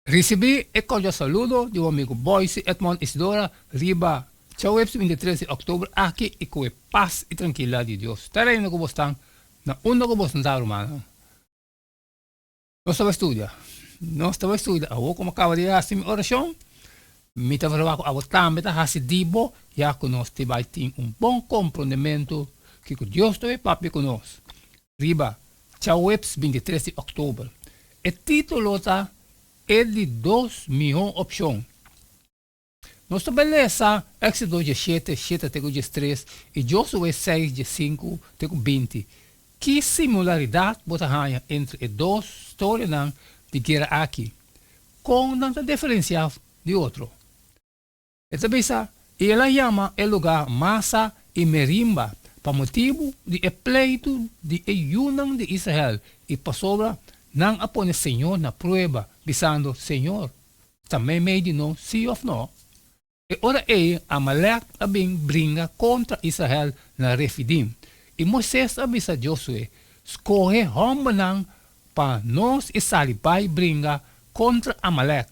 Recibí el cordial saludo de un amigo Boise Edmond Isidora Riba. Chau, 23 de octubre aqui e com paz e tranquilidade de Deus. Terei no que você está, na onda que você está, romano. Nós estava estudando. Eu como acaba de fazer minha oração. Me estava falando com a também está fazendo dibo, já que nós temos bom compreendimento que Deus está papi conosco. Riba, tchau, 23 de outubro. O título está é de 2 milhões de opções. Nós estabelecemos Éxodo 17, 7, 3 e Josué 6, 5, 20. Que similaridade você tem entre as duas histórias de guerra aqui? Com tanta diferença de outro. Essa vez, ela chama o lugar Massa e Merimba, para motivo de pleito de ayunan de Israel e para sobra não apone Senhor na prova, dizendo, Senhor, também me de não, sim ou não? E ora Amalek abing brinca contra Israel na Refidim. E Moisés avisa Josué, escorre homem para nós e salibay brinca contra Amalek.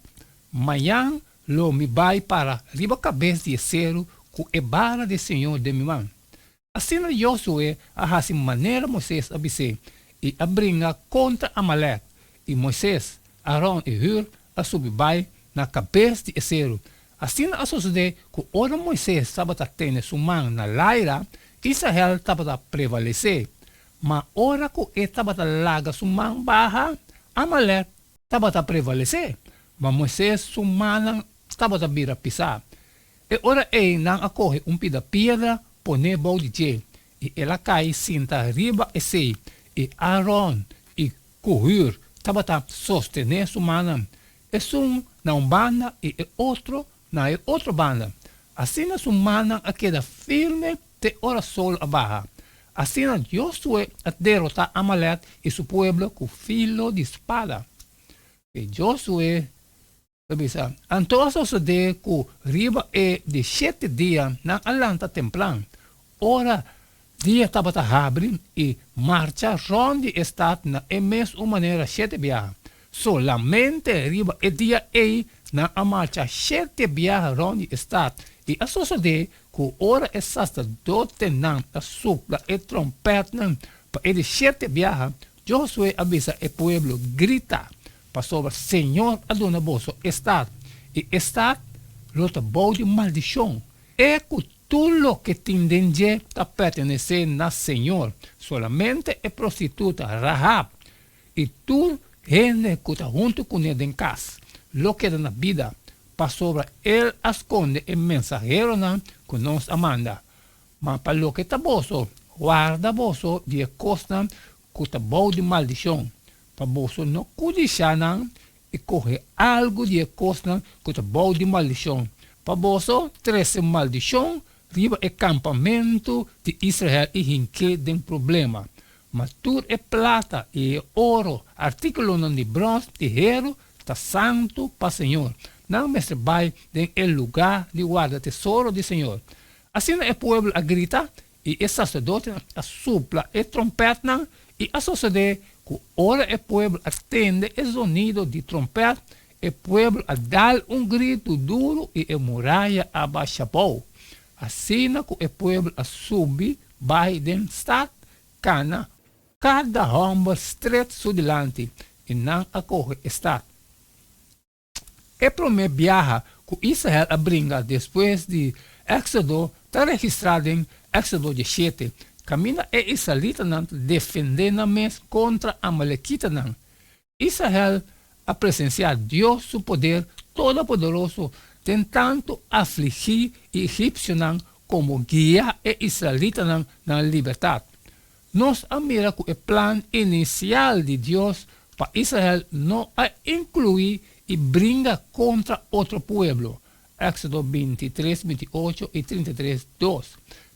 Manhã lo me vai para riba cabeça de cero com a vara de Senhor de minha mão. Assim Josué a assim maneira Moisés avisa e a brinca contra Amalek. E Moisés, Aaron e Hur a subir na cabeça de cero. Assim a suceder que ora Moisés estava tendo sua mão na laira, Israel estava a prevalecer. Mas ora que ele estava a largar sua mão barra, Amalek estava a prevalecer. Mas Moisés sua mão estava a vir a pisar. E ora ele não acorre pida pedra, pone bol de je. E ela cai cinta riba e sei. E Aaron e Hur estava a sostener sua mão. E um na banda e outro na outra banda. Assim a sua mão queda firme de ora sol abaixo. Assim Josué a derrotar Amalek e seu povo com filo de espada. E Josué então sucede que riba de 7 dias na alanta templan. Ora dia estava a abrir e marcha ronde estado na mesma maneira 7 dias. Solamente riba e dia na a marcha 7 dias ronde estado. E a sucede que ora é sacerdote não a supla e trompete não para ele 7 dias. Josué avisa o povo grita para sobre Senhor adona vosso estado. E estado lota bom de maldição. É que tudo que tem dentro está pertenecendo a Senhor. Solamente é prostituta Rahab. E tudo gente que está junto com ele em casa. Lo que da na vida. Para sobre ele esconde o mensageiro que nos amanda. Mas para lo que está vosso, guarda vosso de costa que está bom de maldição. Para vosso não codiciar e correr algo de costa que está bom de maldição. Para vosso, 13 maldição, riba o campamento de Israel e hinque de problema. Mas tudo é plata e ouro, artículo de bronze, terreiro, está santo para o Senhor. Não me vai em lugar de guarda tesouro do Senhor. Assim o povo a grita e o sacerdote a supla e trompeta e a suceder que ora o povo atende o sonido de trompeta, o povo a dar grito duro e a muralha abaixou. Assim que o povo a subir vai den stad cana cada homem estreito sudilante e não acorre estado. É primeira viagem que Israel brinca depois de Éxodo está registrado em Éxodo 17. Camina e Israelita defendendo contra Amalequita. Israel a presenciar Deus, seu poder todo-poderoso, tentando afligir egípcios como guia e Israelita na liberdade. Nós admira que o plano inicial de Deus para Israel não a incluir e brinca contra outro pueblo. Éxodo 23, 28 e 33, 2.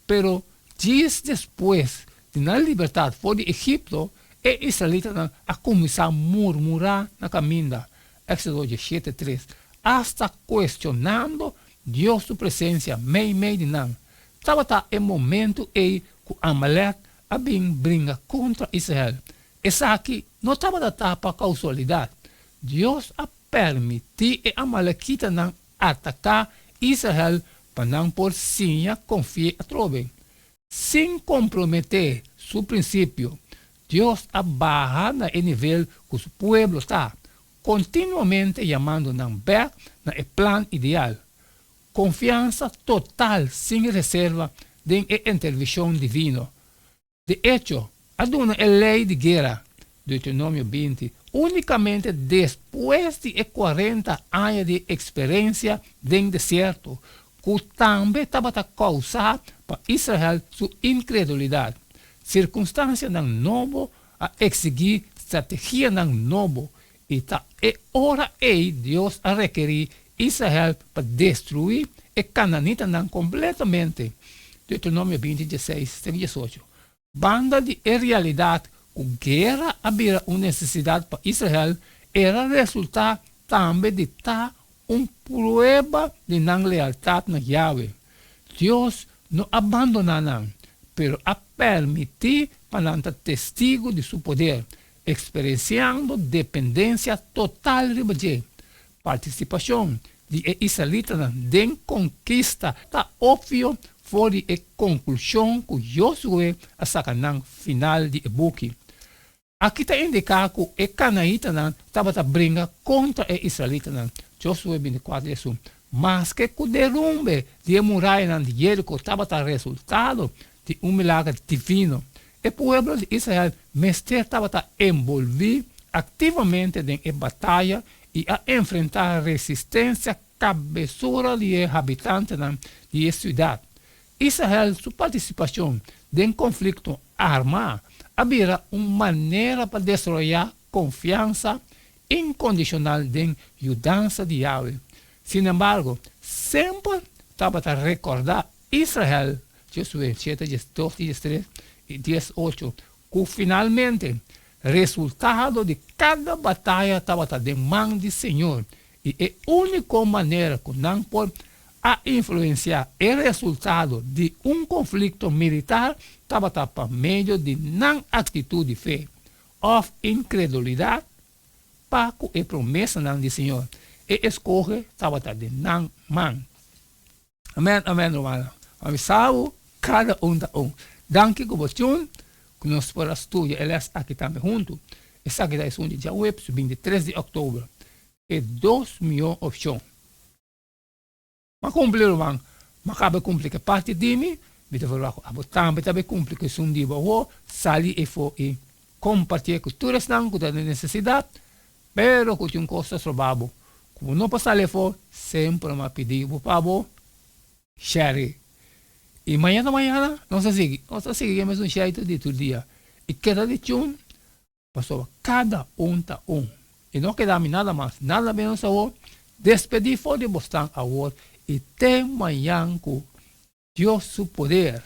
Pero dias depois de na liberdade fora de Egipto, e Israelitas a começar a murmurar na caminha. Éxodo 17, 3. Hasta questionando Deus sua presença, meio de não. Estava em momento que Amalek a brinca contra Israel. Essa aqui não estava da tapa causalidade. Deus a permitir e Amalequita não atacar Israel para não por sim confiar a trove. Sem comprometer seu princípio, Deus abarra no nível que o povo está, continuamente chamando não ver no plano ideal. Confiança total, sem reserva, em intervenção divina. De hecho, aduna a lei de guerra, Deuteronômio 20, unicamente depois de 40 anos de experiência no deserto, que também estava a causar para Israel sua incredulidade. Circunstância não novo a exigir estratégia não novo, e é hora aí Deus a requerir Israel para destruir e Cananita não completamente. Deuteronômio 20, 16, 18. Banda de realidade, a guerra havia uma necessidade para Israel, era resultado também de estar prova de não lealdade na Yahweh. Deus não abandona não, pero a permitir para não testigo de seu poder, experienciando dependência total de Deus. Participação de israelitas em conquista está óbvio fora a conclusão que Josué a sacanão final de Ebuque. Aqui está indicado que o canaíta estava a brigar contra o israelita. Josué 24, 1. Mas que o derrumbe de muralha de Jerico estava a resultado de milagre divino. O povo de Israel estava envolvido ativamente em batalha e a enfrentar a resistência cabeçuda de habitantes de cidade. Israel, sua participação em conflito armado, havia uma maneira para destruir confiança incondicional em ajudança de Yahweh. Sin embargo, sempre estava a recordar Israel, Josué 7, 12, 13 e 18, que finalmente resultado de cada batalha estava de mão do Senhor. E a única maneira que não pode influenciar o resultado de conflito militar estava por meio de não atitude de fé ou incredulidade para a promessa do Senhor. E escolhe estava de não mão. Amém, amém, romano. Avisado cada da Danke que você que nós podemos estudar, eles aqui também juntos. Essa aqui é um dia web, 23 de outubro. E 2 milhões de opções. Mas cumprir, mas acaba cumprir que parte de mim, também cumprir que um dia vou sair e for e compartilhar com todos que têm necessidade, pero que tem costas prováveis. Como não passar ali for, sempre me pedir para você, share. E amanhã, nós seguimos mais um jeito de todo dia. E cada dia, passou cada tá E não queda nada mais, nada menos a você. Despedir fora de Boston a você. E tem amanhã com Deus seu poder.